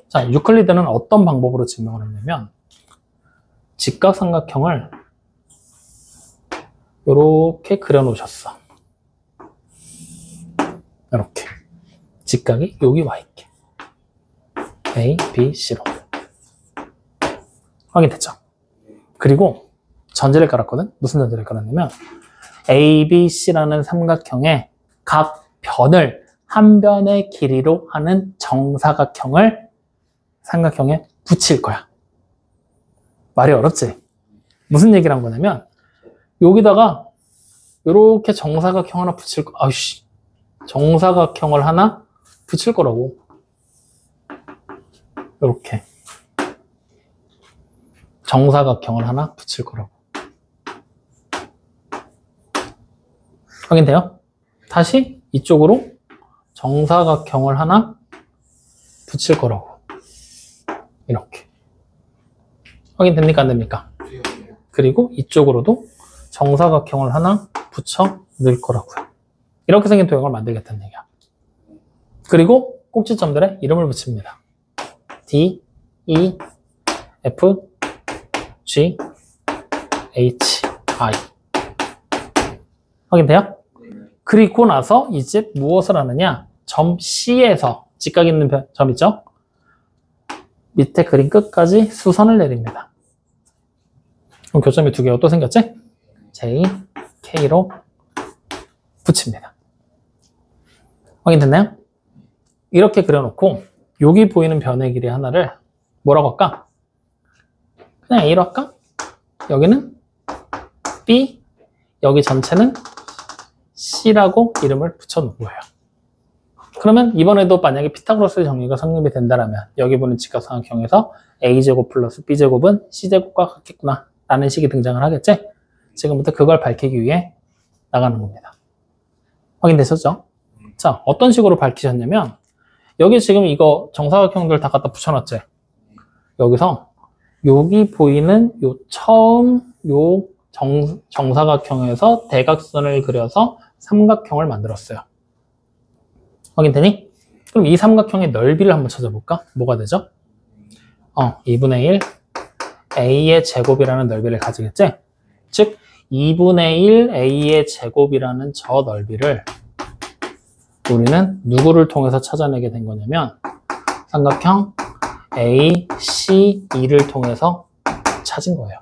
자, 유클리드는 어떤 방법으로 증명을 했냐면 직각삼각형을 이렇게 그려놓으셨어. 이렇게. 직각이 여기 와 있게. A, B, C로. 확인됐죠? 그리고 전제를 깔았거든? 무슨 전제를 깔았냐면 A, B, C라는 삼각형의 각 변을 한 변의 길이로 하는 정사각형을 삼각형에 붙일 거야. 말이 어렵지? 무슨 얘기를 한 거냐면 여기다가 이렇게 정사각형 하나 붙일 거. 아이씨, 정사각형을 하나 붙일 거라고. 이렇게 정사각형을 하나 붙일 거라고. 확인돼요? 다시 이쪽으로 정사각형을 하나 붙일 거라고. 이렇게. 확인됩니까? 안 됩니까? 그리고 이쪽으로도 정사각형을 하나 붙여 넣을 거라고요. 이렇게 생긴 도형을 만들겠다는 얘기야. 그리고 꼭지점들에 이름을 붙입니다. D, E, F, G, H, I. 확인돼요? 그리고 나서 이제 무엇을 하느냐? 점 C에서 직각 있는 점 있죠? 밑에 그림 끝까지 수선을 내립니다. 그럼 교점이 두 개가 또 생겼지? J, K로 붙입니다. 확인됐나요? 이렇게 그려놓고 여기 보이는 변의 길이 하나를 뭐라고 할까? 그냥 A로 할까? 여기는 B, 여기 전체는 C라고 이름을 붙여놓은 거예요. 그러면 이번에도 만약에 피타고라스의 정리가 성립이 된다면 여기 보는 직각삼각형에서 A제곱 플러스 B제곱은 C제곱과 같겠구나 라는 식이 등장을 하겠지? 지금부터 그걸 밝히기 위해 나가는 겁니다. 확인되셨죠? 자, 어떤 식으로 밝히셨냐면 여기 지금 이거 정사각형들 다 갖다 붙여놨지? 여기서 여기 보이는 요 처음 요 정사각형에서 대각선을 그려서 삼각형을 만들었어요. 확인되니? 그럼 이 삼각형의 넓이를 한번 찾아볼까? 뭐가 되죠? 2분의 1 A의 제곱이라는 넓이를 가지겠지? 즉 2분의 1 A의 제곱이라는 저 넓이를 우리는 누구를 통해서 찾아내게 된 거냐면 삼각형 ACE를 통해서 찾은 거예요.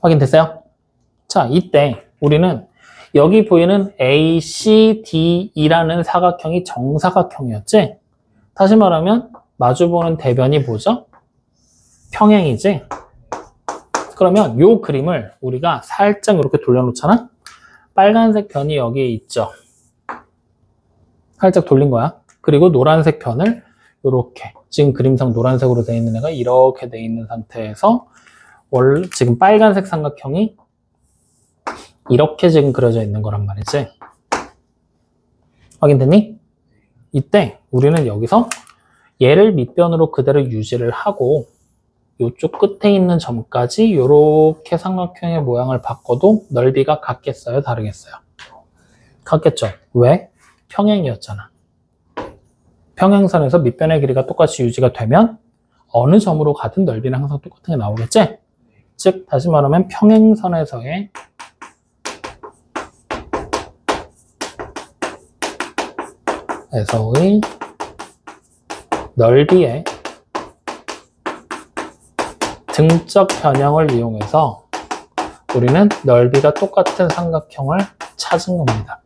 확인됐어요? 자, 이때 우리는 여기 보이는 ACDE라는 사각형이 정사각형이었지? 다시 말하면 마주보는 대변이 뭐죠? 평행이지? 그러면 이 그림을 우리가 살짝 이렇게 돌려놓잖아? 빨간색 변이 여기에 있죠? 살짝 돌린 거야. 그리고 노란색 변을 이렇게 지금 그림상 노란색으로 되어 있는 애가 이렇게 되어 있는 상태에서 원래 지금 빨간색 삼각형이 이렇게 지금 그려져 있는 거란 말이지. 확인됐니? 이때 우리는 여기서 얘를 밑변으로 그대로 유지를 하고 이쪽 끝에 있는 점까지 이렇게 삼각형의 모양을 바꿔도 넓이가 같겠어요? 다르겠어요? 같겠죠? 왜? 평행이었잖아. 평행선에서 밑변의 길이가 똑같이 유지가 되면 어느 점으로 가든 넓이는 항상 똑같은 게 나오겠지? 즉 다시 말하면 평행선에서의 넓이의 등적 변형을 이용해서 우리는 넓이가 똑같은 삼각형을 찾은 겁니다.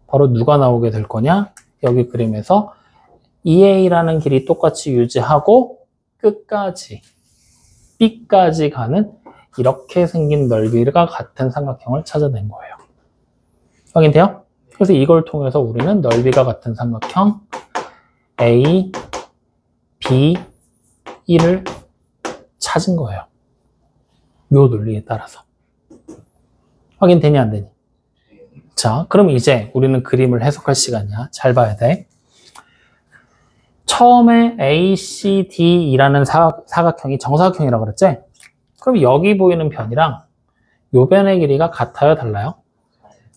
바로 누가 나오게 될 거냐? 여기 그림에서 EA라는 길이 똑같이 유지하고 끝까지 B까지 가는 이렇게 생긴 넓이가 같은 삼각형을 찾아낸 거예요. 확인돼요? 그래서 이걸 통해서 우리는 넓이가 같은 삼각형 A, B, E를 찾은 거예요. 요 논리에 따라서. 확인되니 안 되니? 자, 그럼 이제 우리는 그림을 해석할 시간이야. 잘 봐야 돼. 처음에 ACDE라는 사각형이 정사각형이라고 그랬지? 그럼 여기 보이는 변이랑 요 변의 길이가 같아요? 달라요?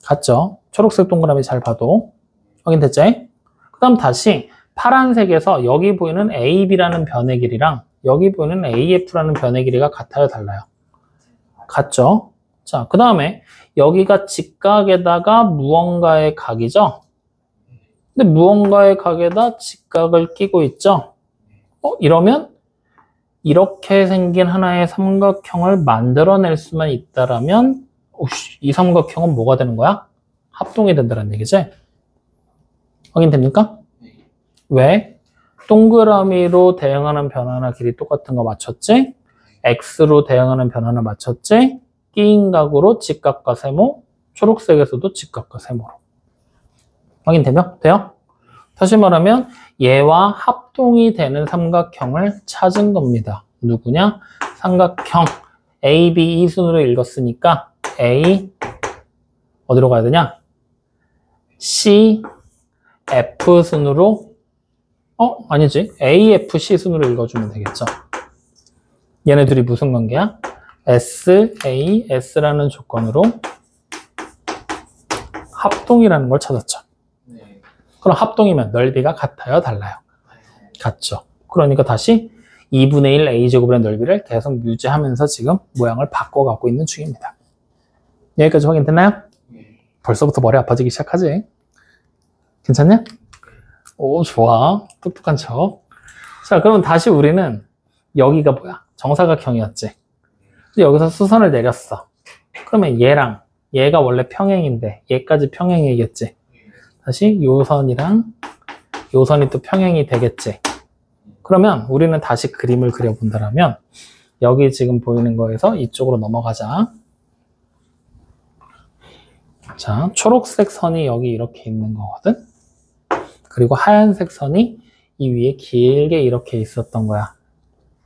같죠? 초록색 동그라미 잘 봐도. 확인됐지? 그 다음 다시 파란색에서 여기 보이는 AB라는 변의 길이랑 여기 보이는 AF라는 변의 길이가 같아요? 달라요? 같죠? 자, 그 다음에 여기가 직각에다가 무언가의 각이죠? 근데 무언가의 각에다 직각을 끼고 있죠? 이러면 이렇게 생긴 하나의 삼각형을 만들어낼 수만 있다라면 이 삼각형은 뭐가 되는 거야? 합동이 된다는 얘기지? 확인됩니까? 왜? 동그라미로 대응하는 변화나 길이 똑같은 거 맞췄지? X로 대응하는 변화나 맞췄지? 끼인 각으로 직각과 세모, 초록색에서도 직각과 세모로. 확인되면? 돼요? 다시 말하면 얘와 합동이 되는 삼각형을 찾은 겁니다. 누구냐? 삼각형 A, B, E 순으로 읽었으니까 A 어디로 가야 되냐? C, F 순으로 아니지. AFC 순으로 읽어주면 되겠죠. 얘네 둘이 무슨 관계야? SAS라는 조건으로 합동이라는 걸 찾았죠. 네. 그럼 합동이면 넓이가 같아요? 달라요? 같죠. 그러니까 다시 2분의 1 A제곱의 넓이를 계속 유지하면서 지금 모양을 바꿔가고 있는 중입니다. 여기까지 확인됐나요? 네. 벌써부터 머리 아파지기 시작하지? 괜찮냐? 오, 좋아. 똑똑한 척. 자, 그럼 다시 우리는 여기가 뭐야? 정사각형이었지. 근데 여기서 수선을 내렸어. 그러면 얘랑 얘가 원래 평행인데 얘까지 평행이겠지. 다시 요 선이랑 요 선이 또 평행이 되겠지. 그러면 우리는 다시 그림을 그려본다면 여기 지금 보이는 거에서 이쪽으로 넘어가자. 자, 초록색 선이 여기 이렇게 있는 거거든. 그리고 하얀색 선이 이 위에 길게 이렇게 있었던 거야.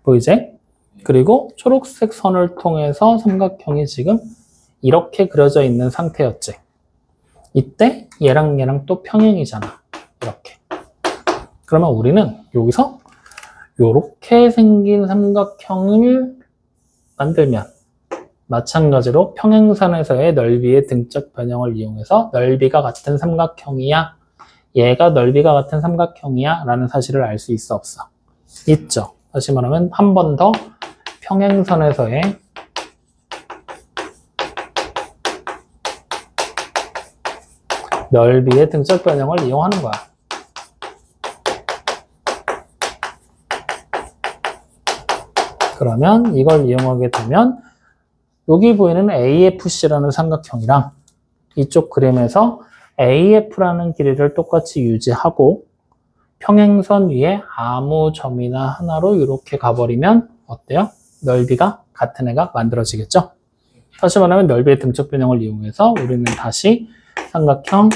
보이지? 그리고 초록색 선을 통해서 삼각형이 지금 이렇게 그려져 있는 상태였지. 이때 얘랑 얘랑 또 평행이잖아. 이렇게. 그러면 우리는 여기서 이렇게 생긴 삼각형을 만들면 마찬가지로 평행선에서의 넓이의 등적 변형을 이용해서 넓이가 같은 삼각형이야, 얘가 넓이가 같은 삼각형이야 라는 사실을 알 수 있어, 없어? 있죠. 다시 말하면 한 번 더 평행선에서의 넓이의 등적 변형을 이용하는 거야. 그러면 이걸 이용하게 되면 여기 보이는 AFC라는 삼각형이랑 이쪽 그림에서 AF라는 길이를 똑같이 유지하고 평행선 위에 아무 점이나 하나로 이렇게 가버리면 어때요? 넓이가 같은 애가 만들어지겠죠? 다시 말하면 넓이의 등적 변형을 이용해서 우리는 다시 삼각형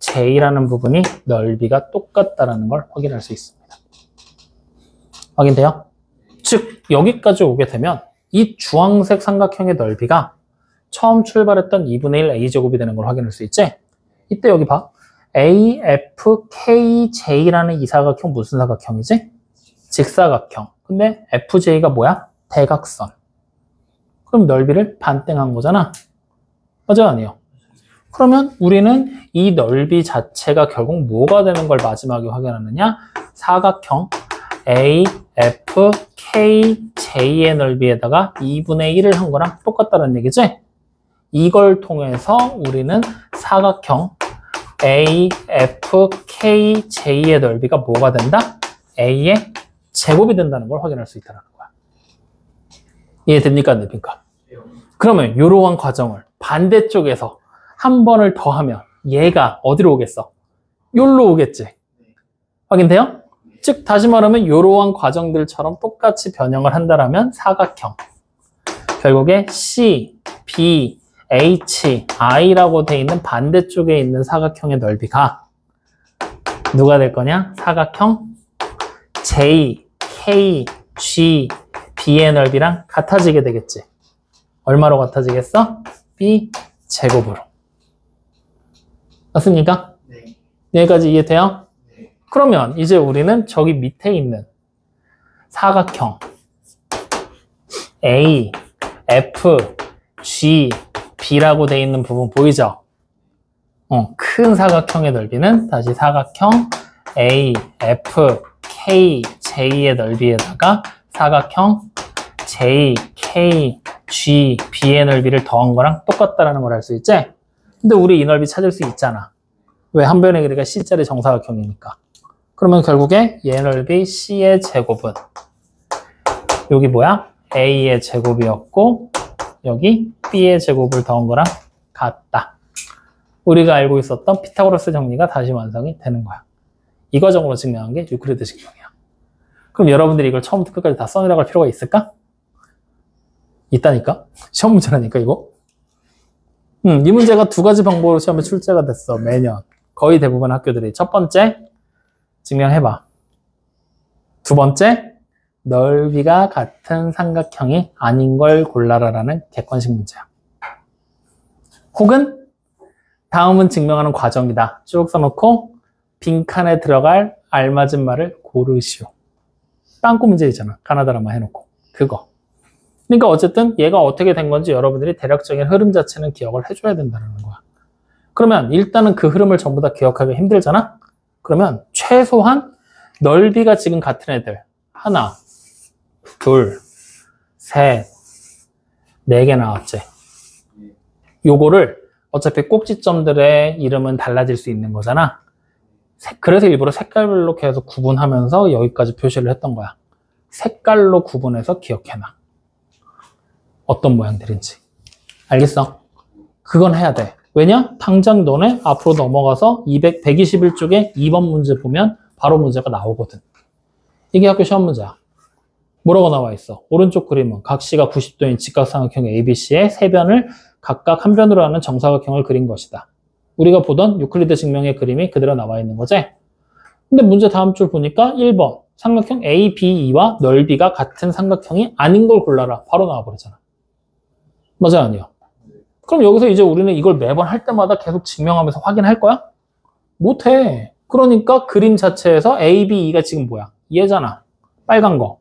AFJ라는 부분이 넓이가 똑같다는 걸 확인할 수 있습니다. 확인돼요? 즉 여기까지 오게 되면 이 주황색 삼각형의 넓이가 처음 출발했던 2분의 1 A제곱이 되는 걸 확인할 수 있지? 이때 여기 봐. AFKJ라는 이 사각형 무슨 사각형이지? 직사각형. 근데 FJ가 뭐야? 대각선. 그럼 넓이를 반땡한 거잖아. 맞아요? 아니에요? 그러면 우리는 이 넓이 자체가 결국 뭐가 되는 걸 마지막에 확인하느냐? 사각형 AFKJ의 넓이에다가 2분의 1을 한 거랑 똑같다는 얘기지? 이걸 통해서 우리는 사각형 AFKJ의 넓이가 뭐가 된다? A의 제곱이 된다는 걸 확인할 수 있다는 거야. 이해됩니까? 안 됩니까? 그러면 이러한 과정을 반대쪽에서 한 번을 더 하면 얘가 어디로 오겠어? 여기로 오겠지? 확인돼요? 즉 다시 말하면 이러한 과정들처럼 똑같이 변형을 한다면 사각형 결국에 C, B, H, I라고 돼 있는 반대쪽에 있는 사각형의 넓이가 누가 될 거냐? 사각형 J, K, G, B의 넓이랑 같아지게 되겠지. 얼마로 같아지겠어? B 제곱으로. 맞습니까? 네. 여기까지 이해돼요? 네. 그러면 이제 우리는 저기 밑에 있는 사각형 A, F, G, B라고 돼 있는 부분 보이죠? 큰 사각형의 넓이는 다시 사각형 A, F, K, J의 넓이에다가 사각형 J, K, G, B의 넓이를 더한 거랑 똑같다라는 걸 알 수 있지? 근데 우리 이 넓이 찾을 수 있잖아. 왜? 한 변의 길이가 C짜리 정사각형이니까. 그러면 결국에 얘 넓이 C의 제곱은 여기 뭐야? A의 제곱이었고 여기 B의 제곱을 더한 거랑 같다. 우리가 알고 있었던 피타고라스 정리가 다시 완성이 되는 거야. 이 과정으로 증명한 게 유클리드 증명이야. 그럼 여러분들이 이걸 처음부터 끝까지 다 써내려갈 필요가 있을까? 있다니까? 시험 문제라니까 이거? 이 문제가 두 가지 방법으로 시험에 출제가 됐어. 매년. 거의 대부분 학교들이. 첫 번째, 증명해봐. 두 번째, 넓이가 같은 삼각형이 아닌 걸 골라라라는 객관식 문제야. 혹은 다음은 증명하는 과정이다. 쭉 써놓고 빈칸에 들어갈 알맞은 말을 고르시오. 빵꾸 문제 있잖아. 가나다라만 해놓고. 그거. 그러니까 어쨌든 얘가 어떻게 된 건지 여러분들이 대략적인 흐름 자체는 기억을 해줘야 된다는 거야. 그러면 일단은 그 흐름을 전부 다 기억하기 힘들잖아? 그러면 최소한 넓이가 지금 같은 애들. 하나, 둘, 셋, 네 개 나왔지. 요거를 어차피 꼭지점들의 이름은 달라질 수 있는 거잖아. 그래서 일부러 색깔별로 계속 구분하면서 여기까지 표시를 했던 거야. 색깔로 구분해서 기억해놔. 어떤 모양들인지. 알겠어? 그건 해야 돼. 왜냐? 당장 너네 앞으로 넘어가서 121쪽에 2번 문제 보면 바로 문제가 나오거든. 이게 학교 시험 문제야. 뭐라고 나와 있어? 오른쪽 그림은 각시가 90도인 직각삼각형 ABC의 세 변을 각각 한 변으로 하는 정사각형을 그린 것이다. 우리가 보던 유클리드 증명의 그림이 그대로 나와 있는 거지? 근데 문제 다음 줄 보니까 1번 삼각형 ABE와 넓이가 같은 삼각형이 아닌 걸 골라라. 바로 나와버리잖아. 맞아, 아니야? 그럼 여기서 이제 우리는 이걸 매번 할 때마다 계속 증명하면서 확인할 거야? 못해. 그러니까 그림 자체에서 ABE가 지금 뭐야? 얘잖아. 빨간 거.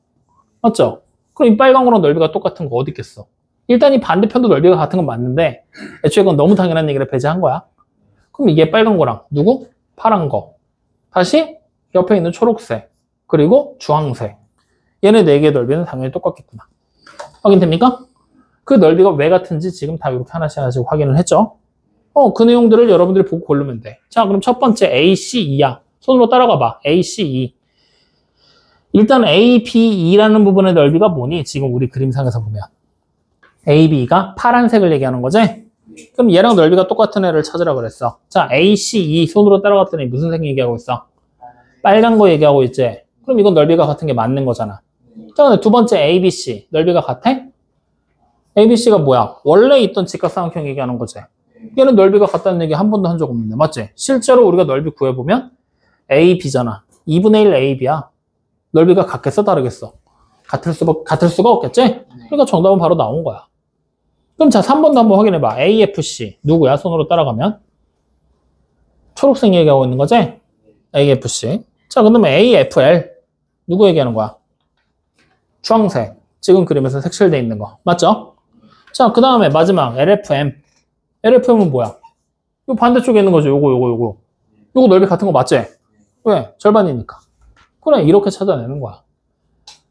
맞죠? 그럼 이 빨간 거랑 넓이가 똑같은 거 어디 있겠어? 일단 이 반대편도 넓이가 같은 건 맞는데 애초에 그건 너무 당연한 얘기를 배제한 거야. 그럼 이게 빨간 거랑 누구? 파란 거. 다시 옆에 있는 초록색. 그리고 주황색. 얘네 네 개의 넓이는 당연히 똑같겠구나. 확인됩니까? 그 넓이가 왜 같은지 지금 다 이렇게 하나씩 확인을 했죠? 그 내용들을 여러분들이 보고 고르면 돼. 자, 그럼 첫 번째 ACE야. 손으로 따라가 봐. ACE. 일단 ABE라는 부분의 넓이가 뭐니? 지금 우리 그림상에서 보면. AB가 파란색을 얘기하는 거지? 그럼 얘랑 넓이가 똑같은 애를 찾으라 그랬어. 자, ACE 손으로 따라갔더니 무슨 색 얘기하고 있어? 빨간 거 얘기하고 있지? 그럼 이건 넓이가 같은 게 맞는 거잖아. 자, 근데 두 번째 ABC. 넓이가 같아? ABC가 뭐야? 원래 있던 직각삼각형 얘기하는 거지. 얘는 넓이가 같다는 얘기 한 번도 한 적 없는데, 맞지? 실제로 우리가 넓이 구해보면 AB잖아. 2분의 1 AB야. 넓이가 같겠어? 다르겠어? 같을 수가 없겠지? 그러니까 정답은 바로 나온 거야. 그럼 자, 3번도 한번 확인해봐. AFC. 누구야? 손으로 따라가면. 초록색 얘기하고 있는 거지? AFC. 자, 그러면 AFL. 누구 얘기하는 거야? 주황색. 지금 그림에서 색칠되어 있는 거. 맞죠? 자, 그 다음에 마지막 LFM. LFM은 뭐야? 요 반대쪽에 있는 거죠. 요거. 요거 넓이 같은 거 맞지? 왜? 절반이니까. 그래, 이렇게 찾아내는 거야.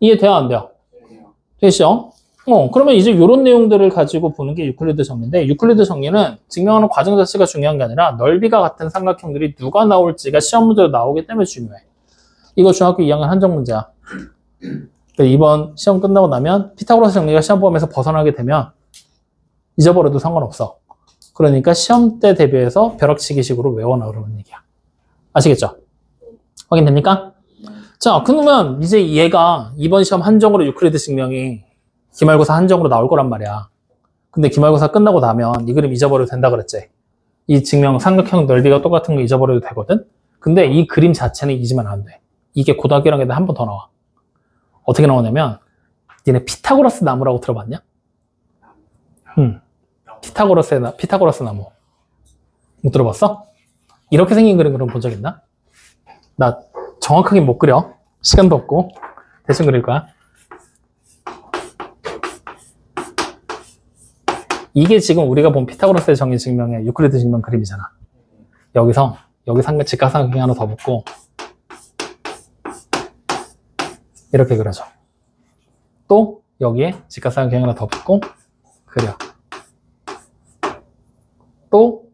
이해돼요? 안 돼요? 되시죠? 그러면 이제 이런 내용들을 가지고 보는 게 유클리드 정리인데, 유클리드 정리는 증명하는 과정 자체가 중요한 게 아니라 넓이가 같은 삼각형들이 누가 나올지가 시험 문제로 나오기 때문에 중요해. 이거 중학교 2학년 한정 문제야. 이번 시험 끝나고 나면 피타고라스 정리가 시험 범위에서 벗어나게 되면 잊어버려도 상관없어. 그러니까 시험 때 대비해서 벼락치기식으로 외워나오라는 얘기야. 아시겠죠? 확인됩니까? 자, 그러면 이제 얘가 이번 시험 한정으로 유클리드 증명이 기말고사 한정으로 나올 거란 말이야. 근데 기말고사 끝나고 나면 이 그림 잊어버려도 된다 그랬지? 이 증명 삼각형 넓이가 똑같은 거 잊어버려도 되거든? 근데 이 그림 자체는 잊으면 안 돼. 이게 고등학교 1학년 때 한 번 더 나와. 어떻게 나오냐면 니네 피타고라스 나무라고 들어봤냐? 피타고라스 나무. 못 들어봤어? 이렇게 생긴 그림 본 적 있나? 나 정확하게 못 그려. 시간도 없고. 대충 그릴 거야. 이게 지금 우리가 본 피타고라스의 정의 증명의 유클리드 증명 그림이잖아. 여기 직각삼각형이 하나 더 붙고 이렇게 그려줘. 또 여기에 직각삼각형이 하나 더 붙고 그려. 또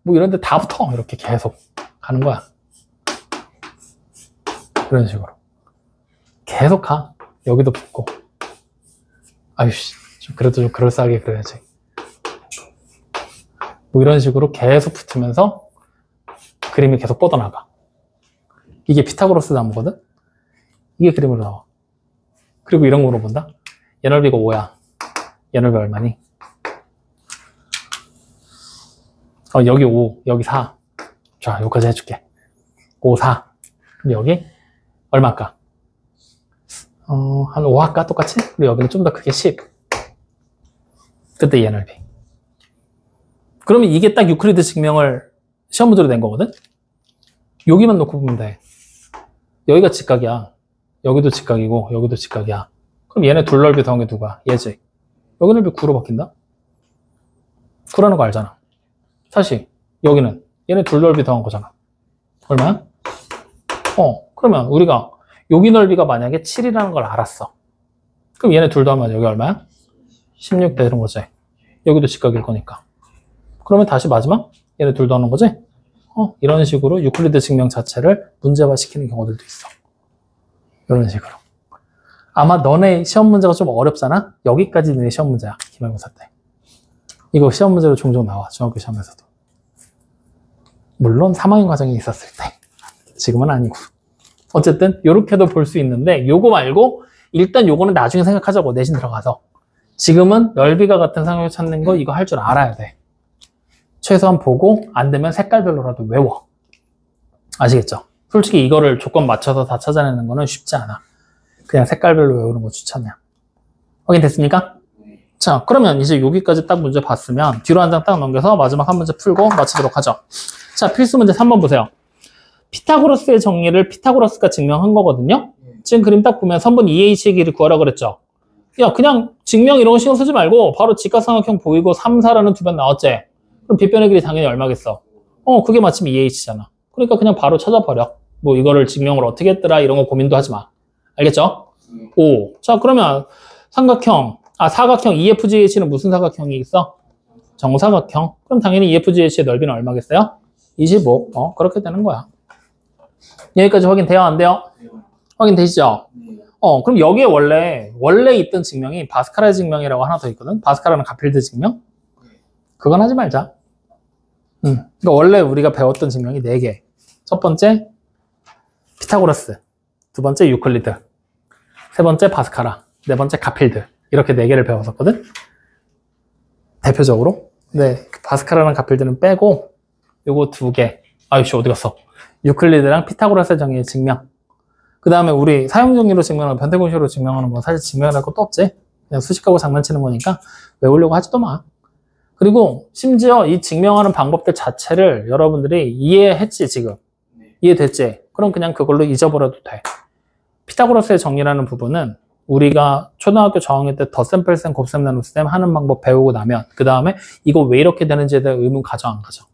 뭐 이런 데 다 붙어. 이렇게 계속 가는 거야. 그런 식으로. 계속 가. 여기도 붙고. 아유씨. 그래도 좀 그럴싸하게 그려야지. 뭐 이런 식으로 계속 붙으면서 그림이 계속 뻗어나가. 이게 피타고라스 나무거든? 이게 그림으로 나와. 그리고 이런 거 물어본다? 얘 넓이가 5야. 얘 넓이 얼마니? 여기 5, 여기 4. 자, 여기까지 해줄게. 5, 4. 그럼 여기 얼마일까? 한 5 할까? 똑같이? 그리고 여기는 좀 더 크게 10. 그때 얘 넓이. 그러면 이게 딱 유클리드 증명을 시험 문제로 낸 거거든? 여기만 놓고 보면 돼. 여기가 직각이야. 여기도 직각이고 여기도 직각이야. 그럼 얘네 둘 넓이 더한 게 누가? 얘지. 여기 넓이 9로 바뀐다? 9라는 거 알잖아. 다시 여기는 얘네 둘 넓이 더한 거잖아. 얼마야? 그러면 우리가 여기 넓이가 만약에 7이라는 걸 알았어. 그럼 얘네 둘 더하면 여기 얼마야? 16 되는 거지. 여기도 직각일 거니까. 그러면 다시 마지막 얘네 둘 더하는 거지? 이런 식으로 유클리드 증명 자체를 문제화시키는 경우들도 있어. 이런 식으로. 아마 너네 시험 문제가 좀 어렵잖아? 여기까지 내 시험 문제야. 기말고사 때. 이거 시험 문제로 종종 나와. 중학교 시험에서도. 물론 3학년 과정이 있었을 때. 지금은 아니고. 어쨌든 이렇게도 볼 수 있는데 요거 말고 일단 요거는 나중에 생각하자고. 내신 들어가서. 지금은 넓이가 같은 삼각형 찾는 거 이거 할 줄 알아야 돼. 최소한 보고 안 되면 색깔별로라도 외워. 아시겠죠? 솔직히 이거를 조건 맞춰서 다 찾아내는 거는 쉽지 않아. 그냥 색깔별로 외우는 거 추천이야. 확인됐습니까? 자, 그러면 이제 여기까지 딱 문제 봤으면 뒤로 한 장 딱 넘겨서 마지막 한 문제 풀고 마치도록 하죠. 자, 필수 문제 3번 보세요. 피타고라스의 정리를 피타고라스가 증명한 거거든요. 지금 그림 딱 보면 선분 2H의 길이를 구하라 그랬죠. 야, 그냥 증명 이런 거 신경 쓰지 말고 바로 직각삼각형 보이고 3, 4라는 두 변 나왔지? 그럼 빗변의 길이 당연히 얼마겠어? 그게 마침 2H잖아. 그러니까 그냥 바로 찾아버려. 뭐 이거를 증명을 어떻게 했더라 이런 거 고민도 하지 마. 알겠죠? 5. 자, 그러면 사각형 EFGH는 무슨 사각형이 있어? 정사각형. 그럼 당연히 EFGH의 넓이는 얼마겠어요? 25. 그렇게 되는 거야. 여기까지 확인돼요? 안 돼요? 확인되시죠? 그럼 여기에 원래 있던 증명이 바스카라의 증명이라고 하나 더 있거든? 바스카라는 가필드 증명? 그건 하지 말자. 그러니까 원래 우리가 배웠던 증명이 4개. 첫 번째, 피타고라스. 두 번째, 유클리드. 세 번째, 바스카라. 네 번째, 가필드. 이렇게 4개를 배웠었거든? 대표적으로. 네, 바스카라랑 가필드는 빼고, 요거 2개. 아이씨, 어디 갔어? 유클리드랑 피타고라스의 정의의 증명. 그 다음에 우리 사용정리로 증명하고 변태공식으로 증명하는 건 사실 증명할 것도 없지. 그냥 수식하고 장난치는 거니까 외우려고 하지도 마. 그리고 심지어 이 증명하는 방법들 자체를 여러분들이 이해했지, 지금. 이해됐지? 그럼 그냥 그걸로 잊어버려도 돼. 피타고라스의 정리라는 부분은 우리가 초등학교 저학년 때 덧셈, 뺄셈, 곱셈, 나눗셈 하는 방법 배우고 나면 그 다음에 이거 왜 이렇게 되는지에 대한 의문 가져 안 가져?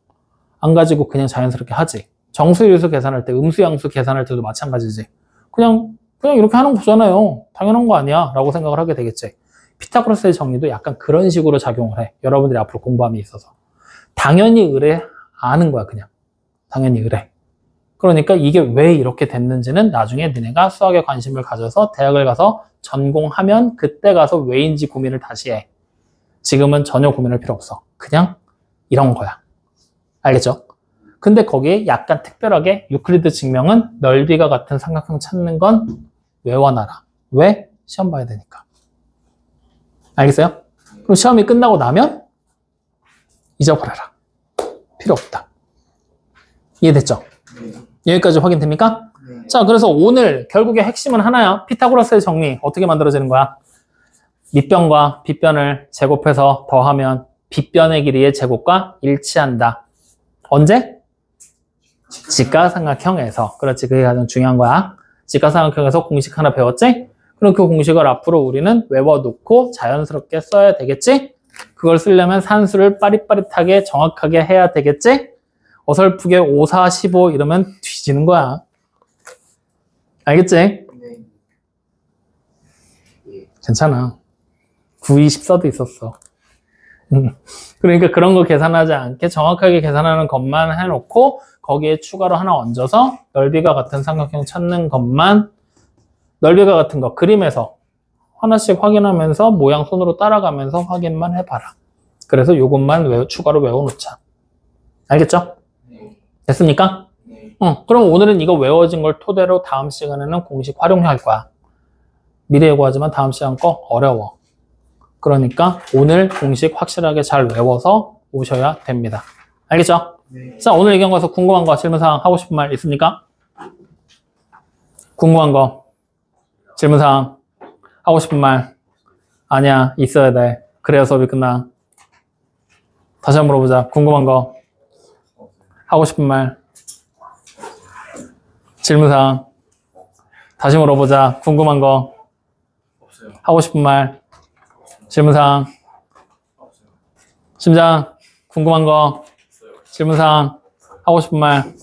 안 가지고 그냥 자연스럽게 하지. 정수유수 계산할 때, 음수양수 계산할 때도 마찬가지지. 그냥 이렇게 하는 거 보잖아요. 당연한 거 아니야 라고 생각을 하게 되겠지. 피타고라스의 정리도 약간 그런 식으로 작용을 해. 여러분들이 앞으로 공부함에 있어서. 당연히 의뢰 아는 거야, 그냥. 당연히 의뢰. 그러니까 이게 왜 이렇게 됐는지는 나중에 너네가 수학에 관심을 가져서 대학을 가서 전공하면 그때 가서 왜인지 고민을 다시 해. 지금은 전혀 고민할 필요 없어. 그냥 이런 거야. 알겠죠? 근데 거기에 약간 특별하게 유클리드 증명은 넓이가 같은 삼각형 찾는 건 외워놔라. 왜? 시험 봐야 되니까. 알겠어요? 그럼 시험이 끝나고 나면 잊어버려라. 필요 없다. 이해됐죠? 여기까지 확인됩니까? 자, 그래서 오늘 결국에 핵심은 하나야. 피타고라스의 정리 어떻게 만들어지는 거야? 밑변과 빗변을 제곱해서 더하면 빗변의 길이의 제곱과 일치한다. 언제? 직각삼각형에서. 그렇지, 그게 가장 중요한 거야. 직각삼각형에서 공식 하나 배웠지? 그럼 그 공식을 앞으로 우리는 외워놓고 자연스럽게 써야 되겠지? 그걸 쓰려면 산수를 빠릿빠릿하게 정확하게 해야 되겠지? 어설프게 5, 4, 15 이러면 뒤지는 거야. 알겠지? 네. 괜찮아. 9, 2, 14도 있었어. 그러니까 그런 거 계산하지 않게 정확하게 계산하는 것만 해놓고 거기에 추가로 하나 얹어서 넓이가 같은 삼각형 찾는 것만, 넓이가 같은 거 그림에서 하나씩 확인하면서 모양 손으로 따라가면서 확인만 해봐라. 그래서 이것만 추가로 외워놓자. 알겠죠? 됐습니까? 그럼 오늘은 이거 외워진 걸 토대로 다음 시간에는 공식 활용할 거야. 미리 예고하지만 다음 시간 거 어려워. 그러니까 오늘 공식 확실하게 잘 외워서 오셔야 됩니다. 알겠죠? 네. 자, 오늘 얘기한 거에서 궁금한 거, 질문사항 하고 싶은 말 있습니까? 궁금한 거, 질문사항 하고 싶은 말 아니야, 있어야 돼. 그래야 수업이 끝나. 다시 한번 물어보자. 궁금한 거, 하고 싶은 말 질문사항. 다시 물어보자. 궁금한 거. 없어요. 하고 싶은 말. 질문사항. 없어요. 심장. 궁금한 거. 없어요. 질문사항. 하고 싶은 말.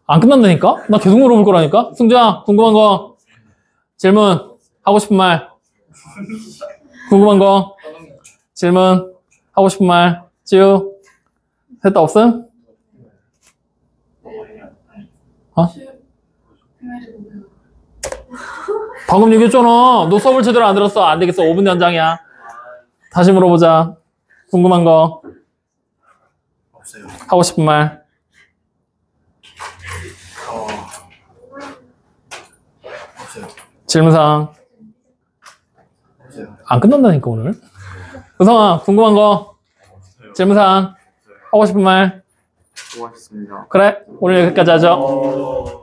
안 끝난다니까? 나 계속 물어볼 거라니까? 승자. 궁금한 거. 질문. 하고 싶은 말. 궁금한 거. 질문. 하고 싶은 말. 찌우. 셋 다 없음? 어? 방금 얘기했잖아. 너 수업을 제대로 안 들었어. 안 되겠어. 5분 연장이야. 다시 물어보자. 궁금한 거. 없어요. 하고 싶은 말. 없어요. 질문사항. 없어요. 안 끝난다니까 오늘. 우성아 궁금한 거. 질문사항. 하고 싶은 말. 수고하셨습니다. 그래 오늘 여기까지 하죠.